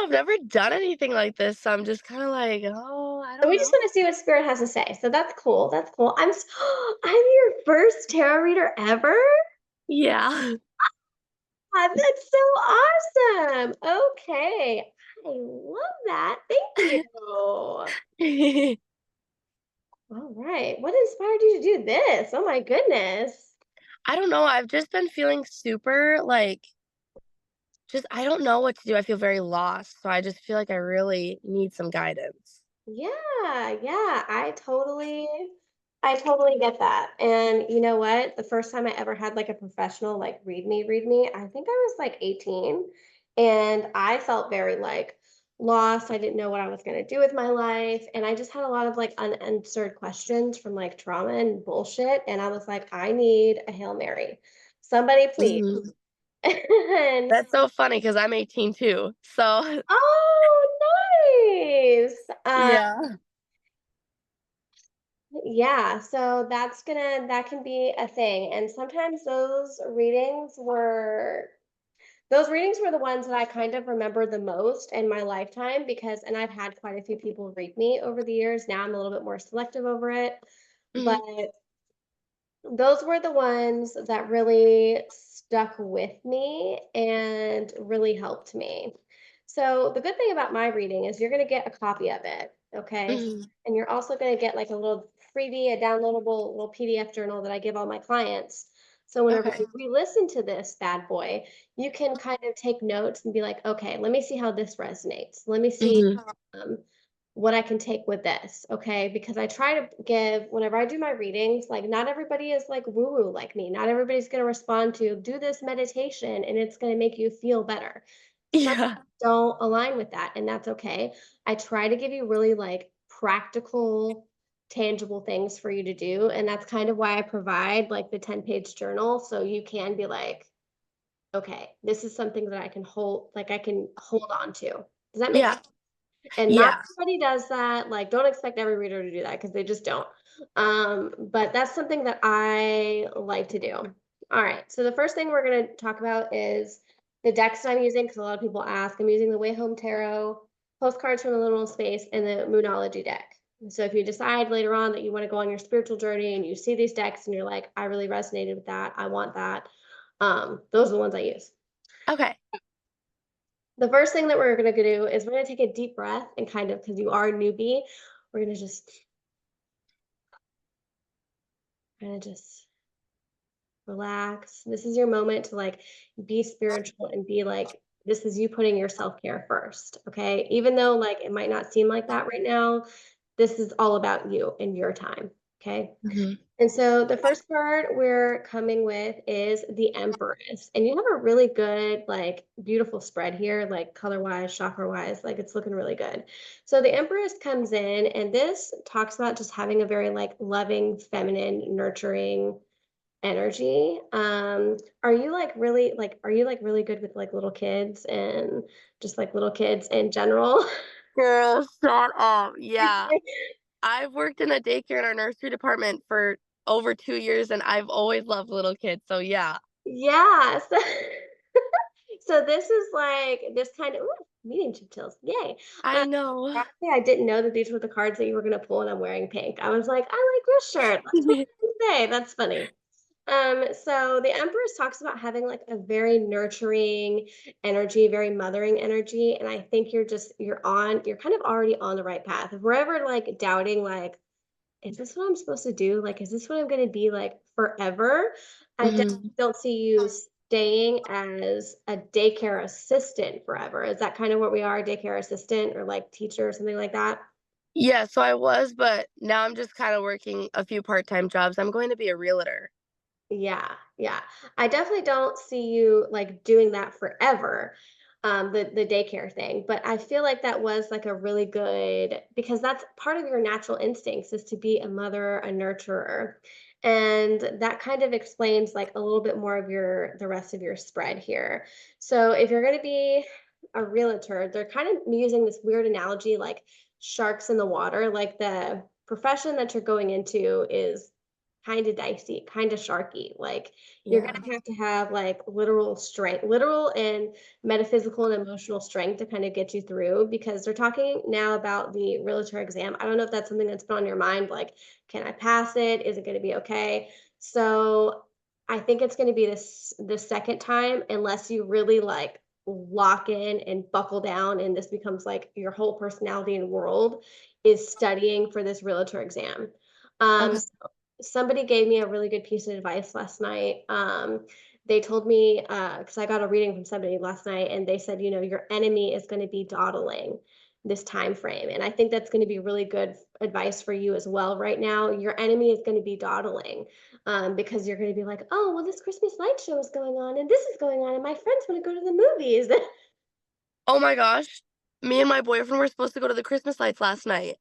I've never done anything like this, so I'm just kinda like, "Oh, I So don't we just know." wanna see what spirit has to say. So that's cool, that's cool. I'm your first tarot reader ever? Yeah. That's so awesome. Okay. I love that. Thank you. All right. What inspired you to do this? Oh my goodness. I don't know, I've just been feeling super, like, just I don't know what to do, I feel very lost, so I just feel like I really need some guidance. Yeah, yeah. I totally get that. And you know what? The first time I ever had like a professional like read me, I think I was like 18 and I felt very like lost. I didn't know what I was going to do with my life and I just had a lot of like unanswered questions from like trauma and bullshit and I was like I need a Hail Mary. Somebody please. Mhm. And That's so funny because 'cause I'm 18 too, so oh, nice. yeah. Yeah, so that can be a thing. And sometimes those readings were the ones that I kind of remember the most in my lifetime because and I've had quite a few people read me over the years. Now I'm a little bit more selective over it. But Mhm. those were the ones that really stuck with me and really helped me. So the good thing about my reading is you're going to get a copy of it, okay? Mhm. And you're also going to get like a little freebie, a downloadable little PDF journal that I give all my clients. So whenever Okay. you re-listen to this bad boy, you can kind of take notes and be like, okay, let me see how this resonates. Let me see Mhm. um, what I can take with this, okay? Because I try to give whenever I do my readings, like not everybody is like woo woo like me. Not everybody's going to respond to do this meditation and it's going to make you feel better. Some Yeah. don't align with that, and that's okay. I try to give you really like practical, tangible things for you to do. And that's kind of why I provide like the 10-page journal. So you can be like, okay, this is something that I can hold, like I can hold on to. Does that make Yeah. and not Yeah. everybody does that, like, don't expect every reader to do that because they just don't. But that's something that I like to do. Alright, so the first thing we're gonna talk about is the decks that I'm using because a lot of people ask. I'm using the Way Home Tarot, Postcards from the Liminal Space, and the Moonology deck. So if you decide later on that you wanna go on your spiritual journey and you see these decks and you're like, "I really resonated with that, I want that," those are the ones I use. Okay. The first thing that we're gonna do is we're gonna take a deep breath and kind of because you are a newbie, we're gonna just relax. This is your moment to like be spiritual and be like, this is you putting your self-care first. Okay. Even though like it might not seem like that right now, this is all about you and your time. Okay. Mhm. And so the first card we're coming with is the Empress. And you have a really good, like, beautiful spread here, like color wise, chakra wise, like it's looking really good. So the Empress comes in, and this talks about just having a very like loving, feminine, nurturing energy. Are you like really good with like little kids and just like little kids in general? Girl, shut up. Yeah. I've worked in a daycare in our nursery department for over 2 years, and I've always loved little kids, so yeah. Yeah. So this is like this kind of ooh, mediumship chills. Yay. I know. Actually, I didn't know that these were the cards that you were gonna pull, and I'm wearing pink. I was like, I like this shirt. That's what I say. That's funny. So the Empress talks about having like a very nurturing energy, very mothering energy. And I think you're kind of already on the right path. If we're ever like doubting, like, is this what I'm supposed to do? Like, is this what I'm going to be like forever? I definitely Mhm. don't see you staying as a daycare assistant forever. Is that kind of what we are, a daycare assistant or like teacher or something like that? Yeah, so I was, but now I'm just kinda working a few part-time jobs. I'm going to be a realtor. Yeah, yeah. I definitely don't see you like doing that forever, the daycare thing. But I feel like that was like a really good because that's part of your natural instincts is to be a mother, a nurturer. And that kind of explains like a little bit more of the rest of your spread here. So if you're gonna be a realtor, they're kind of using this weird analogy like sharks in the water, like the profession that you're going into is kind of dicey, kind of sharky. Like you're Yeah. gonna have to have like literal strength, literal and metaphysical and emotional strength to kind of get you through because they're talking now about the realtor exam. I don't know if that's something that's been on your mind, like, can I pass it? Is it gonna be okay? So I think it's gonna be the second time unless you really like lock in and buckle down and this becomes like your whole personality and world is studying for this realtor exam. Okay. Somebody gave me a really good piece of advice last night. They told me because I got a reading from somebody last night, and they said, you know, your enemy is going to be dawdling this time frame, and I think that's going to be really good advice for you as well. Right now, your enemy is going to be dawdling because you're going to be like, oh, well, this Christmas light show is going on, and this is going on, and my friends want to go to the movies. Oh my gosh. Me and my boyfriend were supposed to go to the Christmas lights last night.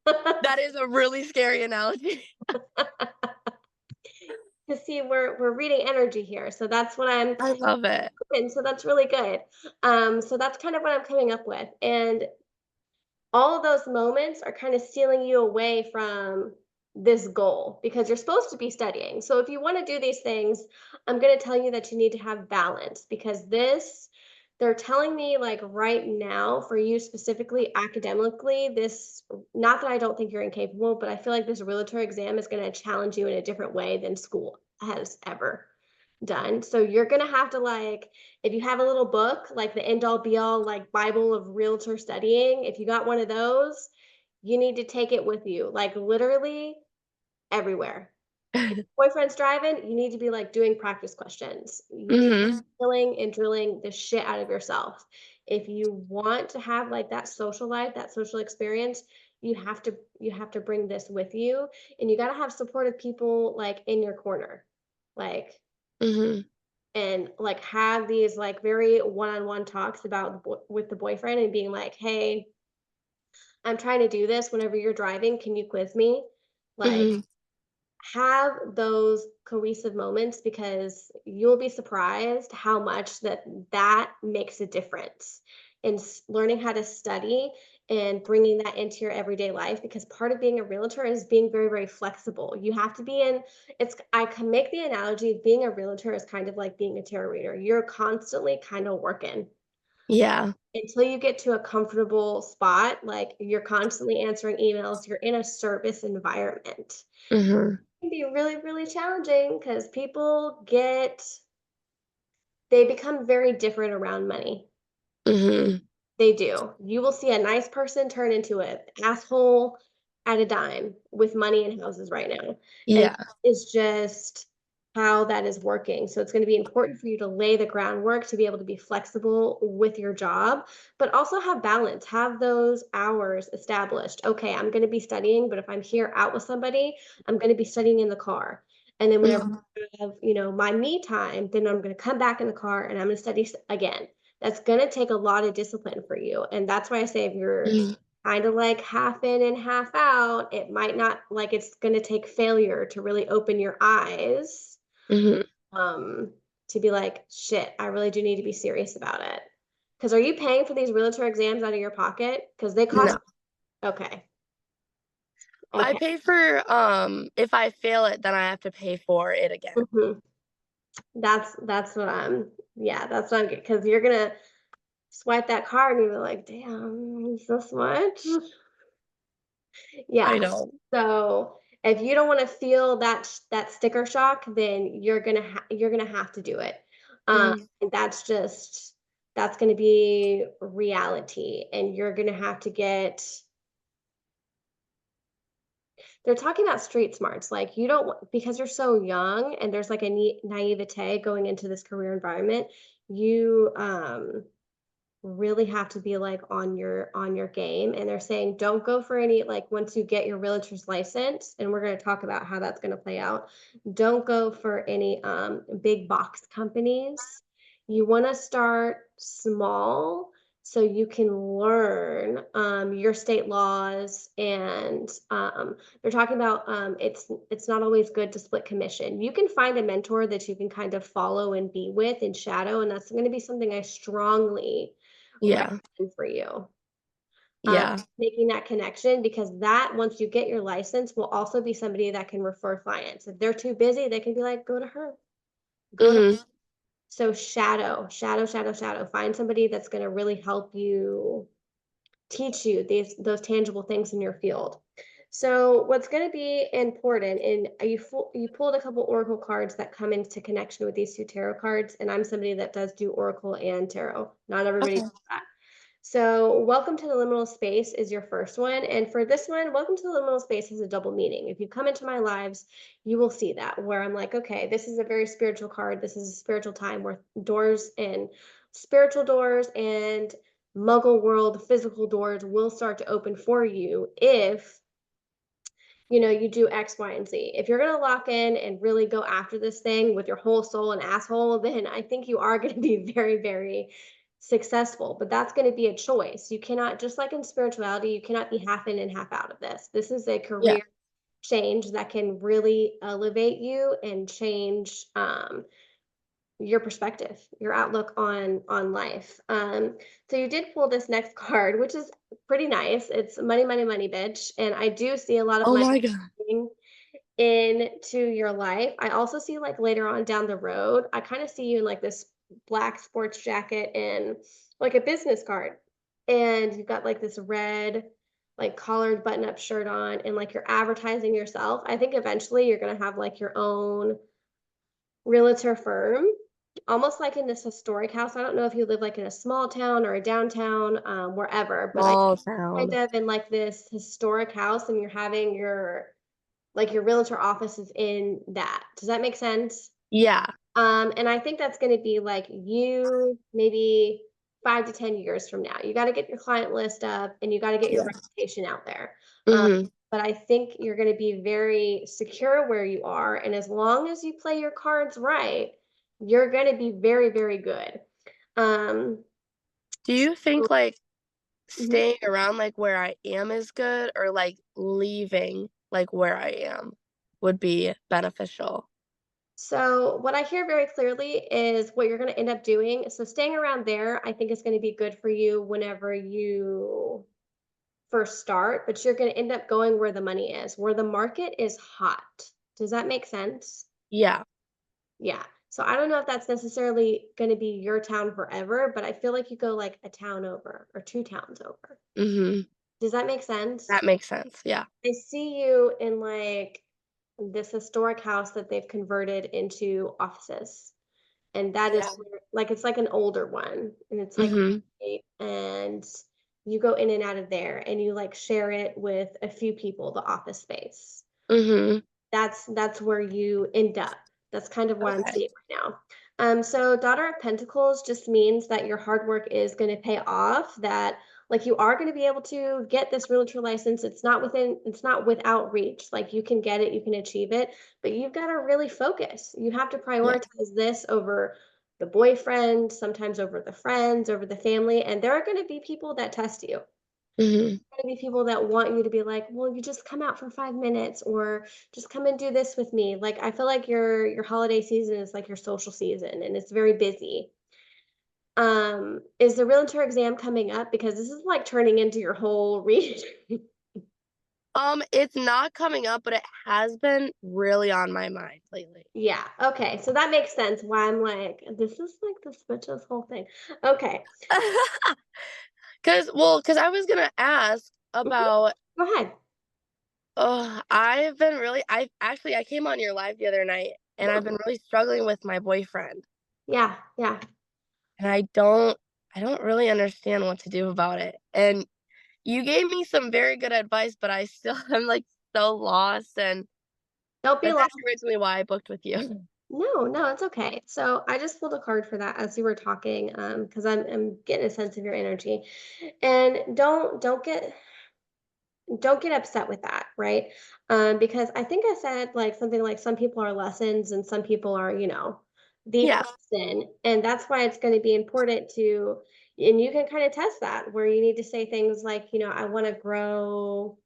That is a really scary analogy. To see, we're reading energy here, so that's what I'm. I love it. And so that's really good. So that's kind of what I'm coming up with. And all of those moments are kind of stealing you away from this goal because you're supposed to be studying. So if you want to do these things, I'm going to tell you that you need to have balance because they're telling me like right now for you specifically academically, this, not that I don't think you're incapable, but I feel like this realtor exam is going to challenge you in a different way than school has ever done. So you're going to have to like, if you have a little book, like the end all be all, like Bible of realtor studying, if you got one of those, you need to take it with you, like literally everywhere. If your boyfriend's driving, you need to be like doing practice questions. You need to be Mhm. drilling and drilling the shit out of yourself. If you want to have like that social life, that social experience, you have to bring this with you and you got to have supportive people like in your corner. Like Mhm. and like have these like very one-on-one talks about with the boyfriend and being like, "Hey, I'm trying to do this whenever you're driving. Can you quiz me?" Like Mhm. have those cohesive moments because you'll be surprised how much that makes a difference in learning how to study and bringing that into your everyday life because part of being a realtor is being very very flexible. You have to be in it's I can make the analogy of being a realtor is kind of like being a tarot reader. You're constantly kind of working Yeah. until you get to a comfortable spot, like you're constantly answering emails, you're in a service environment Mhm. can be really, really challenging because they become very different around money. Mhm. They do. You will see a nice person turn into an asshole at a dime with money and houses right now. And Yeah. it's just how that is working. So it's going to be important for you to lay the groundwork to be able to be flexible with your job, but also have balance, have those hours established. Okay, I'm going to be studying, but if I'm here out with somebody, I'm going to be studying in the car. And then whenever Mhm. I have, my me time, then I'm going to come back in the car and I'm going to study again. That's gonna take a lot of discipline for you, and that's why I say if you're Mhm. kinda like half in and half out, it might not like, it's gonna take failure to really open your eyes, Mhm. um, to be like, "Shit, I really do need to be serious about it." Because are you paying for these realtor exams out of your pocket? Because they cost. No. Okay, I okay, pay for, if I fail it, then I have to pay for it again. mhm. That's what I'm yeah, that's what I'm because you're gonna swipe that card and you're like, "Damn, is this much?" I Yeah. know. So if you don't want to feel that sticker shock, then you're gonna have to do it. Mhm. And that's gonna be reality, and you're gonna have to get. They're talking about street smarts, like you don't because you're so young, and there's like a naivete going into this career environment. You really have to be like on your game and they're saying don't go for any like once you get your realtor's license and we're going to talk about how that's going to play out don't go for any big box companies you want to start small so you can learn your state laws and they're talking about it's not always good to split commission you can find a mentor that you can kind of follow and be with and shadow and that's going to be something I strongly Yeah. recommend for you. Yeah. making that connection, because that, once you get your license, will also be somebody that can refer clients. If they're too busy, they can be like, go to her, go to. Mhm. So shadow. Find somebody that's going to really help you, teach you those tangible things in your field. So what's going to be important, and you pulled a couple oracle cards that come into connection with these two tarot cards, and I'm somebody that does do oracle and tarot. Not everybody Okay. does that. So welcome to the liminal space is your first one, and for this one, welcome to the liminal space has a double meaning. If you come into my lives, you will see that, where I'm like, okay, this is a very spiritual card. This is a spiritual time where doors and spiritual doors and muggle world physical doors will start to open for you if you do X, Y, and Z. If you're going to lock in and really go after this thing with your whole soul and asshole, then I think you are going to be very, very successful. But that's going to be a choice. You cannot, just like in spirituality, you cannot be half in and half out of this. This is a Yeah. career change that can really elevate you and change your perspective, your outlook on life. So you did pull this next card, which is pretty nice. It's money, money, money, bitch. And I do see a lot of Oh money my god. coming into your life. I also see, like, later on down the road, I kind of see you in like this black sports jacket and like a business card. And you've got like this red, like collared button up shirt on, and like you're advertising yourself. I think eventually you're going to have like your own realtor firm, almost like in this historic house. I don't know if you live like in a small town or a downtown, wherever, but I Small kind town. of in like this historic house, and you're having your realtor office is in that. Does that make sense? Yeah. And I think that's going to be like you maybe 5 to 10 years from now. You got to get your client list up and you got to get your Yeah. reputation out there. Um, Mhm. but I think you're going to be very secure where you are. And as long as you play your cards right, you're going to be very, very good. Um, Do you think, like, mhm. staying around, like, where I am is good, or, like, leaving, like, where I am would be beneficial? So what I hear very clearly is what you're going to end up doing. So staying around there, I think is going to be good for you whenever you first start, but you're going to end up going where the money is, where the market is hot. Does that make sense? Yeah. Yeah. So I don't know if that's necessarily going to be your town forever, but I feel like you go like a town over or two towns over. Mhm. Does that make sense? That makes sense, yeah. I see you in like this historic house that they've converted into offices. And that is Yeah. where, like, it's like an older one, and it's like Mhm. and you go in and out of there, and you like share it with a few people, the office space. Mhm. That's where you end up. That's kind of what I'm Okay. seeing right now. So Daughter of Pentacles just means that your hard work is going to pay off, that like you are going to be able to get this realtor license. It's not without reach. Like you can get it, you can achieve it, but you've got to really focus. You have to Yeah. prioritize this over the boyfriend, sometimes over the friends, over the family, and there are going to be people that test you. Mhm. Gonna be people that want you to be like, "Well, you just come out for 5 minutes," or "Just come and do this with me." Like, I feel like your holiday season is like your social season, and it's very busy. Is the realtor exam coming up? Because this is, like, turning into your whole read. It's not coming up, but it has been really on my mind lately. Yeah, okay, so that makes sense why I'm like, "This is, like, the switch's whole thing." Okay. 'Cause I was gonna ask Mhm, about go ahead. I came on your live the other night, and Yeah, I've been really struggling with my boyfriend, yeah, yeah. and I don't really understand what to do about it, and you gave me some very good advice, but I still am, like, so lost, and Don't be that's lost. actually originally why I booked with you. No, no, it's okay. So I just pulled a card for that as you were talking, because I'm getting a sense of your energy, and don't get upset with that, right? Because I think I said like something like some people are lessons and some people are, the Yeah. person, and that's why it's going to be important to, and you can kind of test that where you need to say things like, I want to grow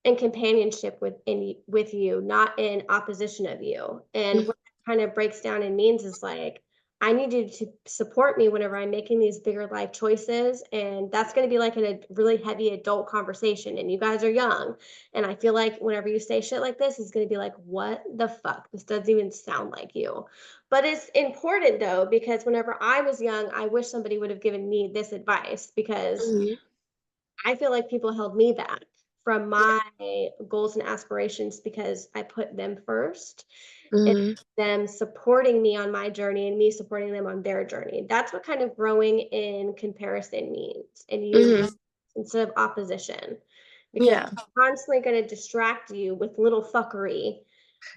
in companionship with you, not in opposition of you. And Mm. what that kind of breaks down and means is like, I need you to support me whenever I'm making these bigger life choices. And that's going to be like in a really heavy adult conversation. And you guys are young. And I feel like whenever you say shit like this, he's going to be like, what the fuck? This doesn't even sound like you. But it's important though, because whenever I was young, I wish somebody would have given me this advice because Mhm. I feel like people held me back from my goals and aspirations because I put them first and Mhm. them supporting me on my journey and me supporting them on their journey. That's what kind of growing in comparison means and you Mhm. instead of opposition because Yeah. it's constantly going to distract you with little fuckery,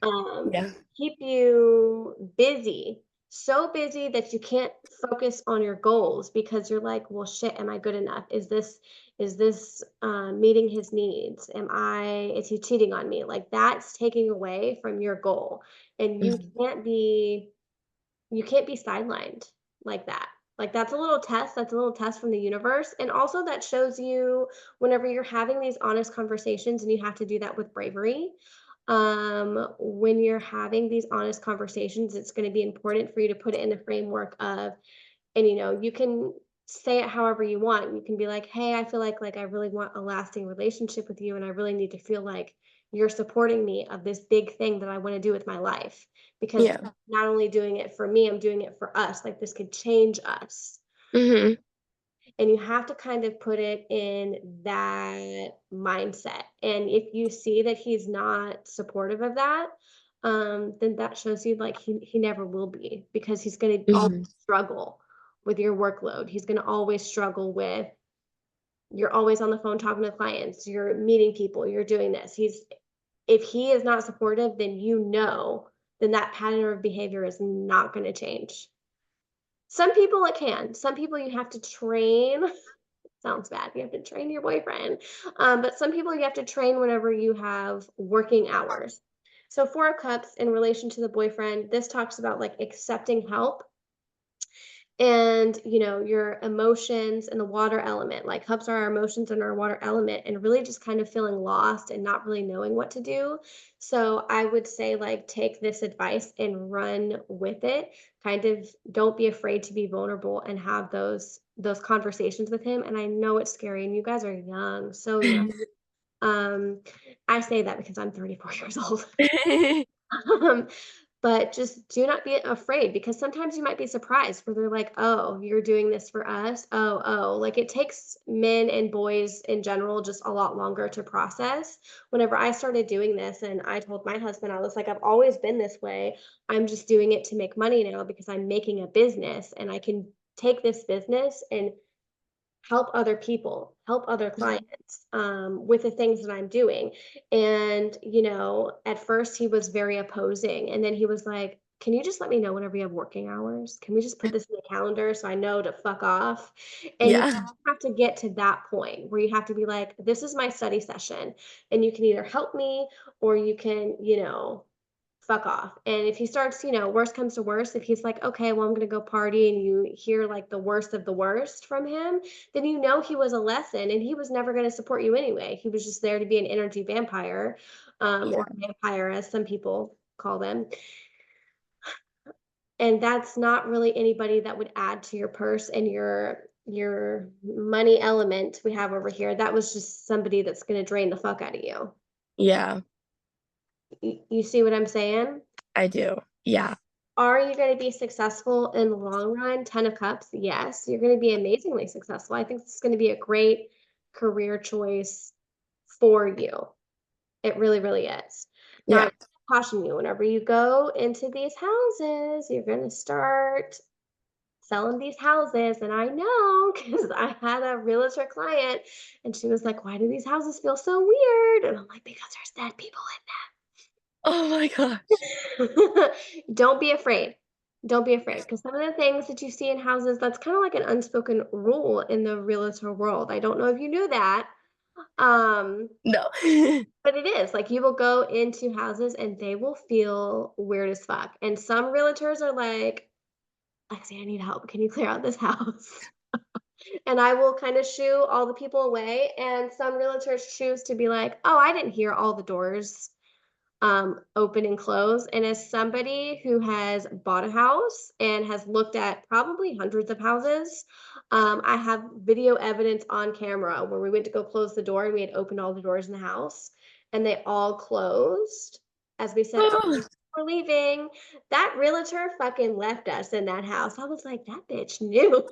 Yeah. keep you busy, so busy that you can't focus on your goals because you're like, well, shit, am I good enough? Is this meeting his needs? Is he cheating on me? Like that's taking away from your goal, and Mhm. you can't be sidelined like that. Like that's a little test. That's a little test from the universe, and also that shows you whenever you're having these honest conversations, and you have to do that with bravery when you're having these honest conversations, it's going to be important for you to put it in the framework of, and you can say it however you want. You can be like, hey, I feel like I really want a lasting relationship with you, and I really need to feel like you're supporting me of this big thing that I want to do with my life because Yeah. not only doing it for me, I'm doing it for us. Like this could change us. Mhm. And you have to kind of put it in that mindset. And if you see that he's not supportive of that, then that shows you like he never will be because he's going to always Mhm. struggle with your workload. He's going to always struggle with you're always on the phone talking to clients, you're meeting people, you're doing this. If he is not supportive, then that pattern of behavior is not going to change. Some people it can. Some people you have to train. Sounds bad. You have to train your boyfriend. But some people you have to train whenever you have working hours. So, Four of Cups in relation to the boyfriend, this talks about like accepting help and your emotions and the water element. Like cups are our emotions and our water element, and really just kind of feeling lost and not really knowing what to do. So I would say like take this advice and run with it. Kind of don't be afraid to be vulnerable and have those conversations with him. And I know it's scary, and you guys are young, so young. um I say that because I'm 34 years old. Um, but just do not be afraid because sometimes you might be surprised where they're like, "Oh, you're doing this for us? Oh." Like it takes men and boys in general just a lot longer to process. Whenever I started doing this and I told my husband, I was like, "I've always been this way. I'm just doing it to make money now because I'm making a business and I can take this business and help other people, help other clients with the things that I'm doing." And, at first he was very opposing. And then he was like, can you just let me know whenever you have working hours? Can we just put this in the calendar so I know to fuck off? And you Yeah. have to get to that point where you have to be like, this is my study session. And you can either help me or you can, fuck off. And if he starts, worst comes to worst, if he's like, okay, well, I'm going to go party and you hear like the worst of the worst from him, then he was a lesson and he was never going to support you anyway. He was just there to be an energy vampire, Yeah. or vampire, as some people call them. And that's not really anybody that would add to your purse and your money element we have over here. That was just somebody that's going to drain the fuck out of you. Yeah. You see what I'm saying? I do. Yeah. Are you gonna be successful in the long run? 10 of Cups, yes, you're gonna be amazingly successful. I think this is gonna be a great career choice for you. It really, really is. Now, I Yeah. caution you, whenever you go into these houses, you're gonna start selling these houses, and I know because I had a realtor client, and she was like, "Why do these houses feel so weird?" And I'm like, "Because there's dead people Oh my gosh. Don't be afraid. Don't be afraid, because some of the things that you see in houses, that's kinda like an unspoken rule in the realtor world. I don't know if you knew that, um, No. but it is, like, you will go into houses and they will feel weird as fuck, and some realtors are like, "Lexi, I need help. Can you clear out this house?" And I will kinda shoo all the people away, and some realtors choose to be like, "Oh, I didn't hear all the doors open and close. And as somebody who has bought a house and has looked at probably hundreds of houses, I have video evidence on camera where we went to go close the door and we had opened all the doors in the house and they all closed as we said, Oh, okay, we're leaving. That realtor fucking left us in that house. I was like, that bitch knew.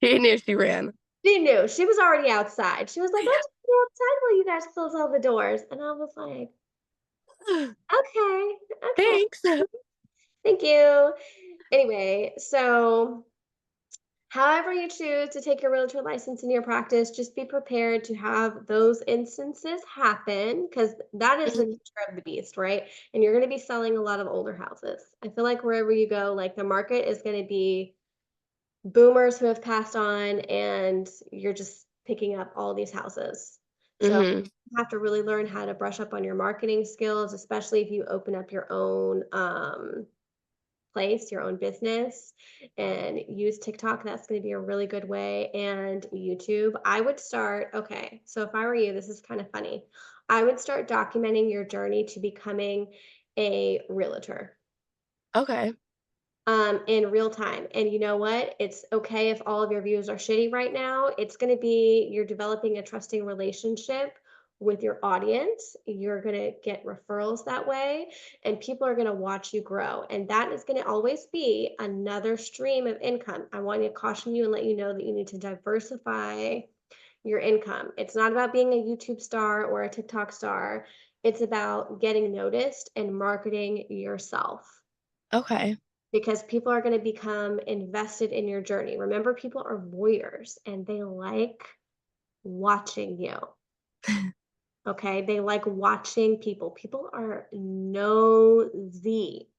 she knew she ran. She knew. She was already outside. She was like, I'll just be outside while you guys close all the doors. And I was like, okay, okay, Thanks. thank you. Anyway, so however you choose to take your realtor license in your practice, just be prepared to have those instances happen because that is the Mhm. nature of the beast, right? And you're going to be selling a lot of older houses. I feel like wherever you go, like the market is going to be boomers who have passed on, and you're just picking up all these houses. So Mhm. you have to really learn how to brush up on your marketing skills, especially if you open up your own place, your own business, and use TikTok. That's going to be a really good way. And YouTube. I would start, okay, so if I were you, this is kind of funny. I would start documenting your journey to becoming a realtor Okay. in real time. And you know what? It's okay if all of your views are shitty right now. It's going to be you're developing a trusting relationship with your audience. You're going to get referrals that way, and people are going to watch you grow. And that is going to always be another stream of income. I want to caution you and let you know that you need to diversify your income. It's not about being a YouTube star or a TikTok star. It's about getting noticed and marketing yourself Okay. because people are going to become invested in your journey. Remember, people are voyeurs and they like watching you. Okay. They like watching people. People are nosy.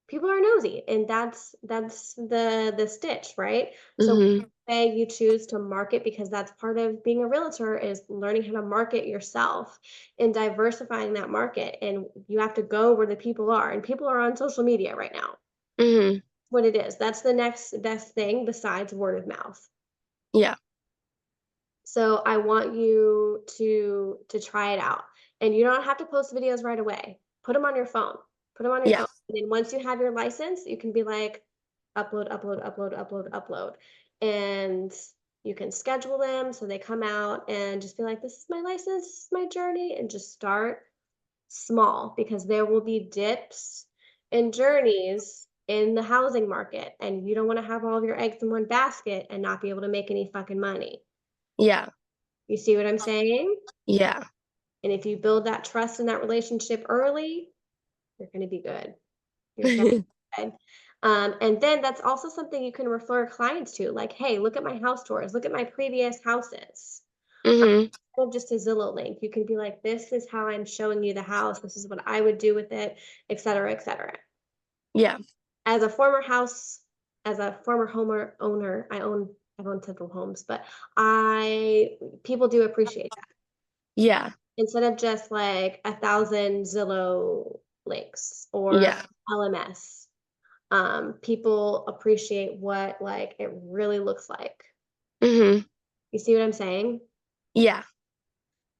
People are nosy. And that's the stitch, right? So Mhm. way you choose to market, because that's part of being a realtor, is learning how to market yourself and diversifying that market. And you have to go where the people are. And people are on social media right now. Mhm. What it is. That's the next best thing besides word of mouth. Yeah. So I want you to try it out. And you don't have to post videos right away. Put them on your phone. Put them on your Yeah. phone. And then once you have your license, you can be like upload, upload, upload, upload, upload. And you can schedule them so they come out and just be like, this is my license, this is my journey, and just start small because there will be dips and journeys in the housing market, and you don't want to have all of your eggs in one basket and not be able to make any fucking money. Yeah. You see what I'm saying? Yeah. And if you build that trust in that relationship early, you're going to be good. You're going to be good. And then that's also something you can refer clients to, like, hey, look at my house tours, look at my previous houses. Mhm. Instead of just a Zillow link, you can be like, this is how I'm showing you the house. This is what I would do with it, et cetera, et cetera. Yeah. As a former house, as a former homeowner owner, I've owned several homes, but I people do appreciate that. Yeah. Instead of just like 1,000 Zillow links or Yeah. LMS, people appreciate what like it really looks like. Mhm. You see what I'm saying? Yeah.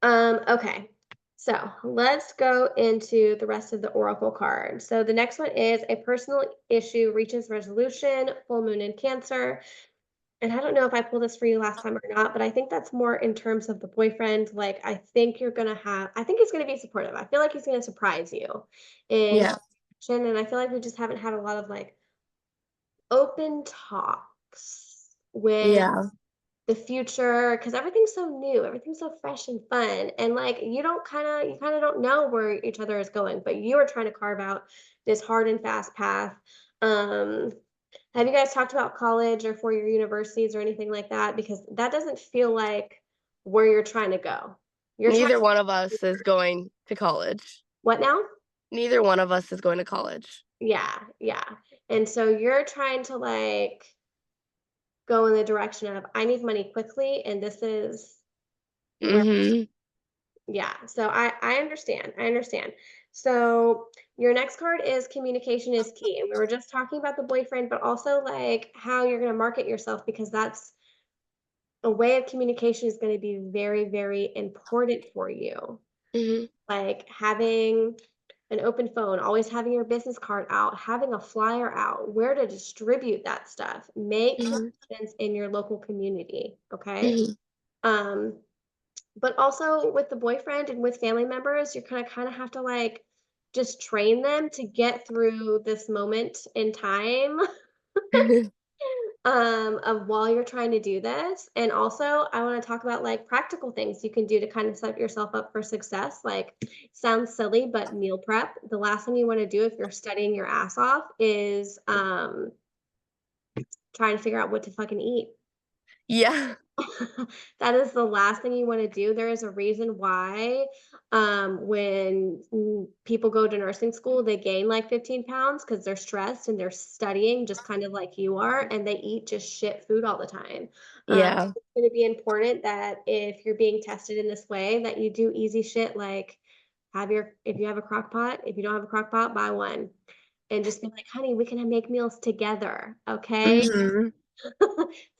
Okay. So let's go into the rest of the oracle card. So the next one is a personal issue reaches resolution, full moon in Cancer. And I don't know if I pulled this for you last time or not, but I think that's more in terms of the boyfriend. Like, I think I think he's gonna be supportive. I feel like he's gonna surprise you in Yeah. action, and I feel like we just haven't had a lot of like open talks with Yeah. the future because everything's so new, everything's so fresh and fun, and like you kind of don't know where each other is going, but you are trying to carve out this hard and fast path. Um, have you guys talked about college or four-year universities or anything like that? Because that doesn't feel like where you're trying to go. You're trying Neither one of us is going to college. what now? Neither one of us is going to college. Yeah, yeah. And so you're trying to like go in the direction of I need money quickly, and this is where Mhm. yeah. So I understand. I understand. So your next card is communication is key. And we were just talking about the boyfriend, but also like how you're going to market yourself because that's a way of communication is going to be very, very important for you. Mhm. Like having an open phone, always having your business card out, having a flyer out, where to distribute that stuff. Make Mhm. connections in your local community, okay? Mhm. Um, but also with the boyfriend and with family members, you're gonna kinda have to, like, just train them to get through this moment in time, of while you're trying to do this. And also, I wanna talk about, like, practical things you can do to kind of set yourself up for success, like, sounds silly, but meal prep. The last thing you wanna do if you're studying your ass off is, trying to figure out what to fucking eat. Yeah. That is the last thing you wanna do. There is a reason why, when, people go to nursing school, they gain, like, 15 pounds because 'cause they're stressed and they're studying just kind of like you are, and they eat just shit food all the time. Yeah. It's gonna be important that if you're being tested in this way, that you do easy shit like if you have a crock pot, if you don't have a crock pot, buy one, and just be like, "Honey, we can make meals together, okay?" Mhm.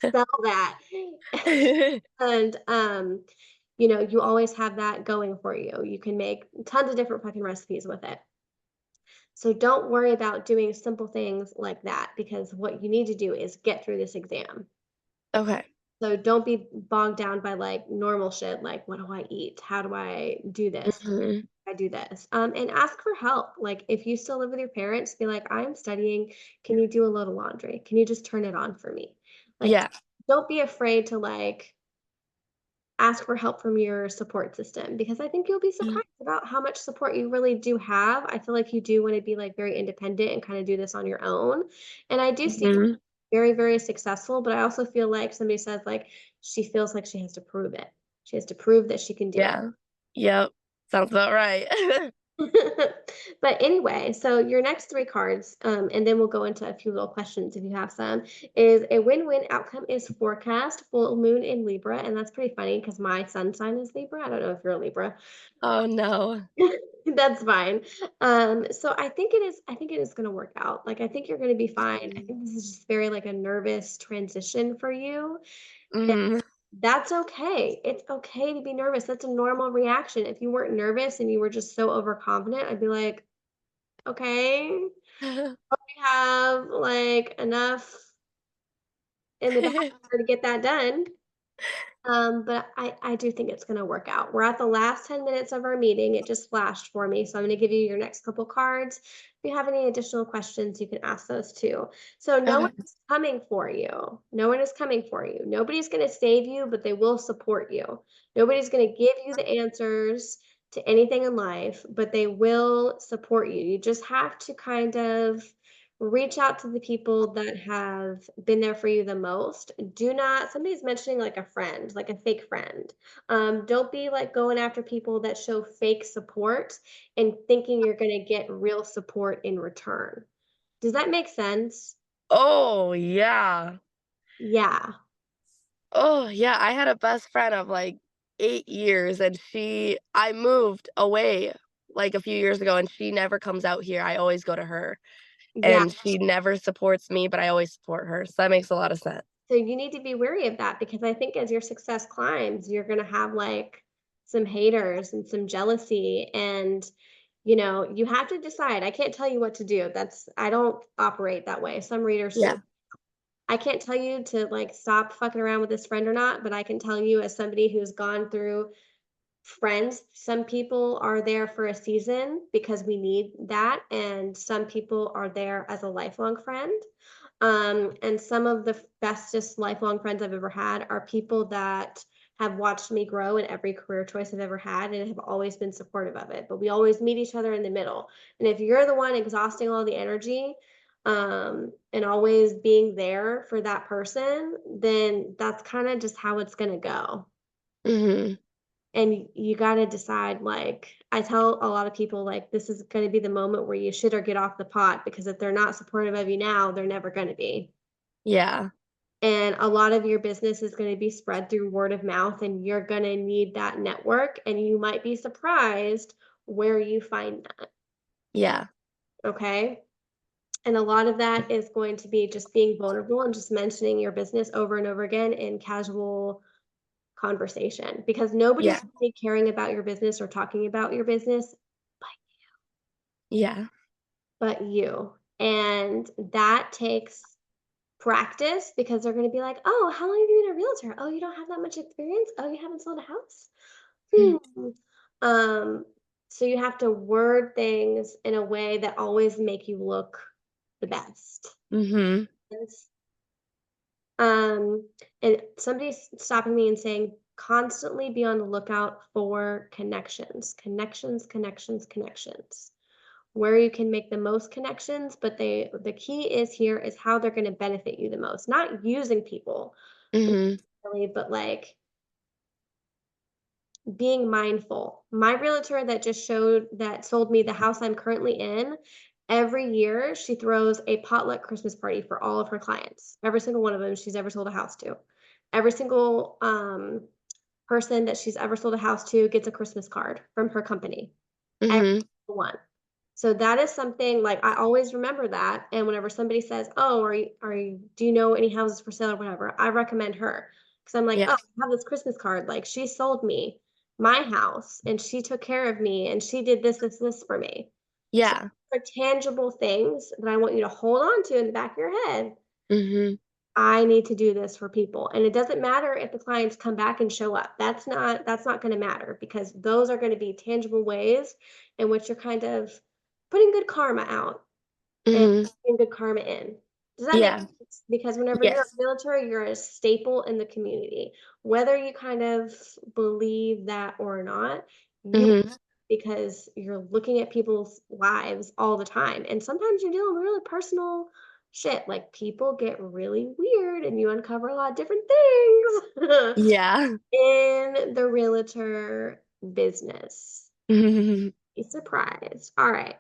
Sell that. And, you always have that going for you. You can make tons of different fucking recipes with it. So don't worry about doing simple things like that because what you need to do is get through this exam. Okay. So don't be bogged down by like normal shit like what do I eat? How do I do this? Mhm. I do this. And ask for help. Like if you still live with your parents, be like, I'm studying. Can you do a load of laundry? Can you just turn it on for me? Like Yeah. don't be afraid to like ask for help from your support system because I think you'll be Mhm. surprised about how much support you really do have. I feel like you do want to be like very independent and kind of do this on your own. And I do see Mhm. very, very successful, but I also feel like somebody says like she feels like she has to prove it. She has to prove that she can do it. Yeah. Yep. Sounds about right. But anyway, so your next 3 cards, and then we'll go into a few little questions if you have some, is a win-win outcome is forecast, full moon in Libra, and that's pretty funny because my sun sign is Libra. I don't know if you're a Libra. Oh, no. That's fine. So I think it is gonna work out. Like, I think you're gonna be fine. I think this is just very, like, a nervous transition for you. Mhm. That's okay. It's okay to be nervous. That's a normal reaction. If you weren't nervous and you were just so overconfident, I'd be like, "Okay, we have, like, enough in the bag to get that done." But I do think it's gonna work out. We're at the last 10 minutes of our meeting. It just flashed for me, so I'm gonna give you your next couple cards. If you have any additional questions, you can ask those too. So no one Okay. is coming for you. No one is coming for you. Nobody's gonna save you, but they will support you. Nobody's gonna give you the answers to anything in life, but they will support you. You just have to kind of reach out to the people that have been there for you the most. Do not somebody's mentioning like a friend, like a fake friend. Don't be like going after people that show fake support and thinking you're going to get real support in return. Does that make sense? Oh, yeah. Yeah. Oh, yeah, I had a best friend of, like, 8 years, and I moved away, like, a few years ago, and she never comes out here. I always go to her, Yeah. and she never supports me, but I always support her, so that makes a lot of sense. So you need to be wary of that because I think as your success climbs, you're going to have like some haters and some jealousy and you have to decide. I can't tell you what to do. I don't operate that way. Some readers do. Yeah. I can't tell you to like stop fucking around with this friend or not, but I can tell you as somebody who's gone through friends, some people are there for a season because we need that, and some people are there as a lifelong friend. And some of the bestest lifelong friends I've ever had are people that have watched me grow in every career choice I've ever had and have always been supportive of it. But we always meet each other in the middle. And if you're the one exhausting all the energy, and always being there for that person, then that's kind of just how it's going to go. Mhm. And you gotta decide, like I tell a lot of people, like, this is gonna be the moment where you shit or get off the pot because if they're not supportive of you now, they're never gonna be. Yeah. And a lot of your business is gonna be spread through word of mouth, and you're gonna need that network, and you might be surprised where you find that, Yeah. okay? And a lot of that is going to be just being vulnerable and just mentioning your business over and over again in casual conversation because Yeah. nobody's really caring about your business or talking about your business. Yeah. but you. And that takes practice because they're going to be like, "Oh, how long have you been a realtor? Oh, you don't have that much experience? Oh, you haven't sold a house?" Mm. Hmm. Um, so you have to word things in a way that always make you look the best. Mhm. Yes. Um, and somebody's stopping me and saying, constantly be on the lookout for connections, connections, connections, connections. Where you can make the most connections, but the key is here is how they're going to benefit you the most. Not using people, Mhm. really, but like being mindful. My realtor that just showed that sold me the house I'm currently in, every year she throws a potluck Christmas party for all of her clients. Every single one of them she's ever sold a house to. Every single person that she's ever sold a house to gets a Christmas card from her company. Every Mhm. single one. So that is something like I always remember that. And whenever somebody says, "Oh, do you know any houses for sale or whatever?" I recommend her because I'm like, "Oh, Yes. I have this Christmas card. Like she sold me my house and she took care of me and she did this, this, this for me." So Yeah. for tangible things that I want you to hold on to in the back of your head. Mhm. I need to do this for people. And it doesn't matter if the clients come back and show up. That's not going to matter because those are going to be tangible ways in which you're kind of putting good karma out and Mhm. putting good karma in. Does that make Yeah. sense? Because whenever you're a Yes. realtor, you're a staple in the community. Whether you kind of believe that or not, you Mhm. because you're looking at people's lives all the time. And sometimes you're dealing with really personal shit. Like people get really weird and you uncover a lot of different things Yeah. in the realtor business. Mhm. Be surprised. All right.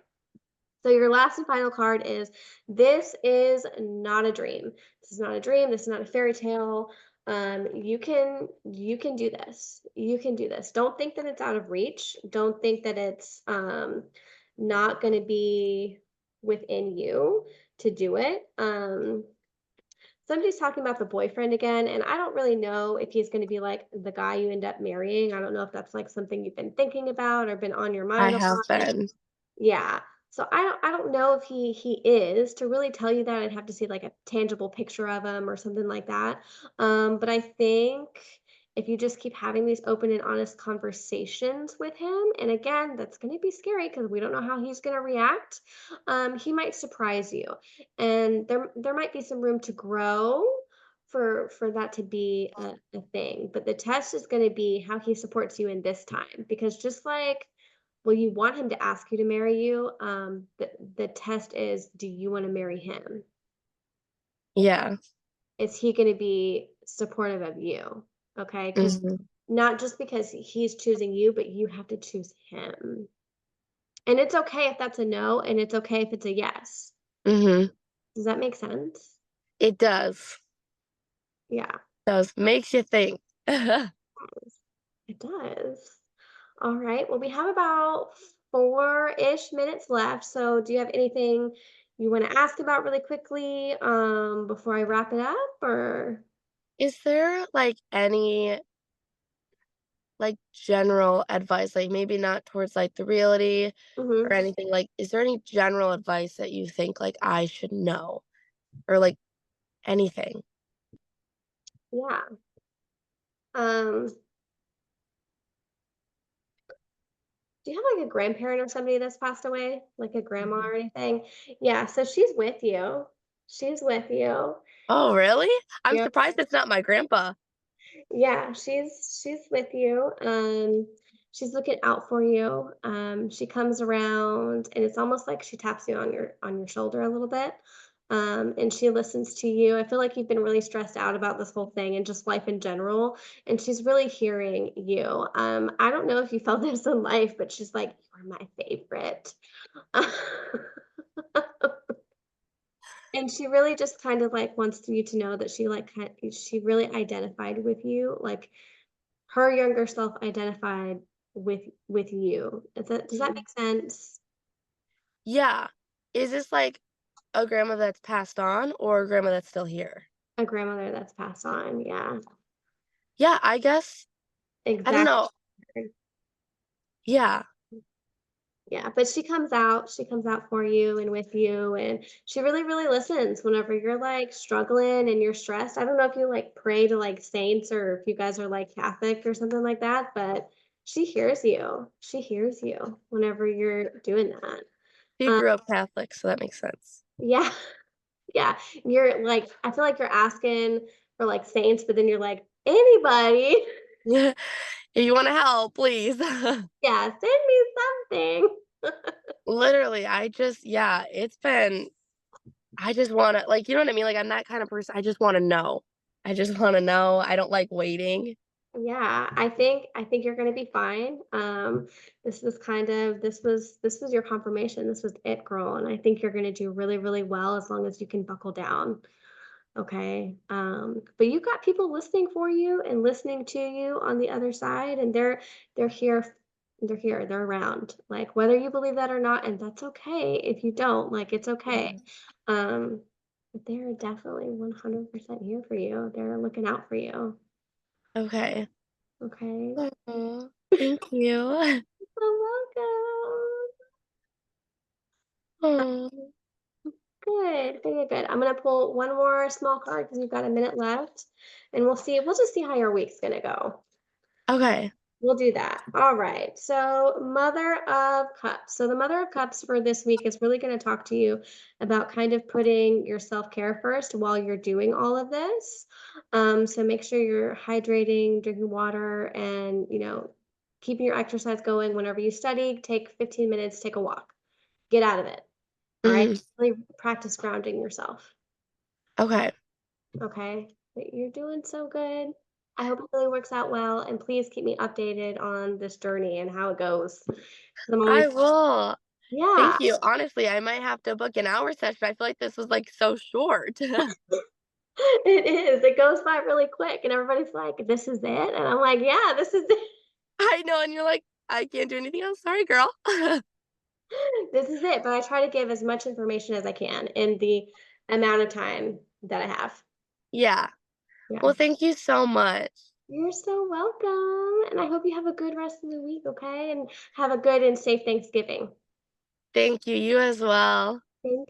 So your last and final card is this is not a dream. This is not a dream. This is not a fairy tale. You can do this. You can do this. Don't think that it's out of reach. Don't think that it's not going to be within you to do it. Somebody's talking about the boyfriend again, and I don't really know if he's going to be like the guy you end up marrying. I don't know if that's like something you've been thinking about or been on your I mind a have lot. been. Yeah. So I don't know if he is. To really tell you that, I'd have to see, like, a tangible picture of him or something like that. But I think if you just keep having these open and honest conversations with him, and again, that's gonna be scary because we don't know how he's gonna react, he might surprise you. And there might be some room to grow for that to be a thing. But the test is gonna be how he supports you in this time, because just like well, you want him to ask you to marry you. The test is, do you want to marry him? Yeah. Is he going to be supportive of you? Okay, because Mhm. not just because he's choosing you, but you have to choose him. And it's okay if that's a no, and it's okay if it's a yes. Mhm. Does that make sense? It does. Yeah, Does. Makes you think. it does. All right. Well, we have about 4-ish minutes left. So, do you have anything you want to ask about really quickly before I wrap it up? Or Is there, like, any, like, general advice, like, maybe not towards, like, the realty or hmm anything, like, is there any general advice that you think, like, I should know? Or, like, anything? yeah. Um, do you have like a grandparent or somebody that's passed away, like a grandma or anything? Yeah. So she's with you. She's with you. Oh, really? I'm surprised it's not my grandpa. Yeah, she's with you. She's looking out for you. She comes around and it's almost like she taps you on your shoulder a little bit. And she listens to you. I feel like you've been really stressed out about this whole thing and just life in general. And she's really hearing you. I don't know if you felt this in life, but she's like, "You're my favorite." And she really just kind of like wants you to know that she really identified with you. Like her younger self identified with you. Does that Mhm. make sense? Yeah. Is this, like, a grandma that's passed on or a grandma that's still here? A grandmother that's passed on, yeah. Yeah, I guess I don't Exactly. know. Yeah. Yeah, but she comes out for you and with you, and she really, really listens whenever you're, like, struggling and you're stressed. I don't know if you, like, pray to, like, saints or if you guys are, like, Catholic or something like that, but she hears you. She hears you whenever you're doing that. She Um, grew up Catholic, so that makes sense. yeah, yeah. You're like I feel like you're asking for, like, saints, but then you're like, "Anybody." Yeah. If you wanna help, please. Yeah, "Send me something." Literally, yeah, I just wanna like, you know what I mean? Like, I'm that kind of person, I just wanna know. I just wanna know, I don't like waiting. Yeah, I think you're gonna be fine. This was your confirmation. This was it, girl, and I think you're gonna do really, really well as long as you can buckle down. Okay. But you've got people listening for you and listening to you on the other side, and they're here, they're here, they're around. Like whether you believe that or not, and that's okay if you don't. Like it's okay. Mhm. Um, but they're definitely 100% here for you. They're looking out for you. Okay. Okay. Aw, thank you. You're welcome. Aw. Good, good, good, good. I'm gonna pull one more small card because we've got a minute left, and we'll just see how your week's gonna go. Okay. We'll do that. All right. So, Mother of Cups. So, the Mother of Cups for this week is really going to talk to you about kind of putting your self care first while you're doing all of this. So, make sure you're hydrating, drinking water, and, keeping your exercise going. Whenever you study, take 15 minutes, take a walk, get out of it. All right. Mhm. Really practice grounding yourself. Okay. Okay. But you're doing so good. I hope it really works out well, and please keep me updated on this journey and how it goes. 'Cause I'm always I will. yeah, Thank you. Honestly, I might have to book an hour session. I feel like this was, like, so short. it is. It goes by really quick, and everybody's like, "This is it?" And I'm like, "Yeah, this is it. I know, and you're like, "I can't do anything else. Sorry, girl." This is it." But I try to give as much information as I can in the amount of time that I have. Yeah. Yeah. Well, thank you so much. You're so welcome, and I hope you have a good rest of the week, okay? And have a good and safe Thanksgiving. Thank you. You as well. Thank